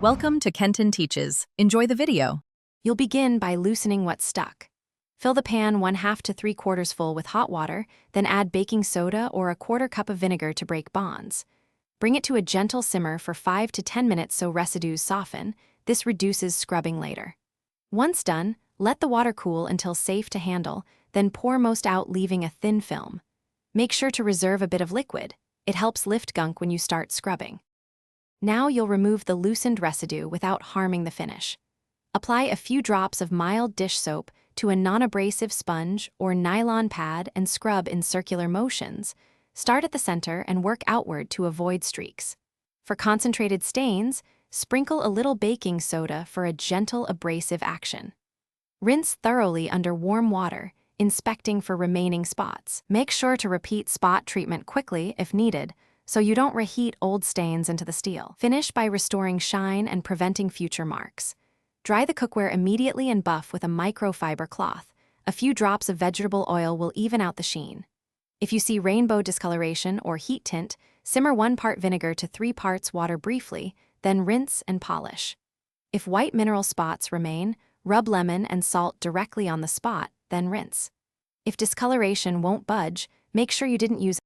Welcome to Kenton Teaches. Enjoy the video. You'll begin by loosening what's stuck. Fill the pan 1/2 to 3/4 full with hot water, then add baking soda or a 1/4 cup of vinegar to break bonds. Bring it to a gentle simmer for 5 to 10 minutes so residues soften. This reduces scrubbing later. Once done, let the water cool until safe to handle, then pour most out, leaving a thin film. Make sure to reserve a bit of liquid. It helps lift gunk when you start scrubbing. Now you'll remove the loosened residue without harming the finish. Apply a few drops of mild dish soap to a non-abrasive sponge or nylon pad and scrub in circular motions. Start at the center and work outward to avoid streaks. For concentrated stains, sprinkle a little baking soda for a gentle abrasive action. Rinse thoroughly under warm water, inspecting for remaining spots. Make sure to repeat spot treatment quickly if needed, so you don't reheat old stains into the steel. Finish by restoring shine and preventing future marks. Dry the cookware immediately and buff with a microfiber cloth. A few drops of vegetable oil will even out the sheen. If you see rainbow discoloration or heat tint, simmer 1 part vinegar to 3 parts water briefly, then rinse and polish. If white mineral spots remain, rub lemon and salt directly on the spot, then rinse. If discoloration won't budge, make sure you didn't use.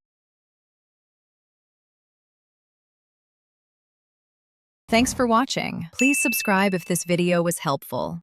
Thanks for watching. Please subscribe if this video was helpful.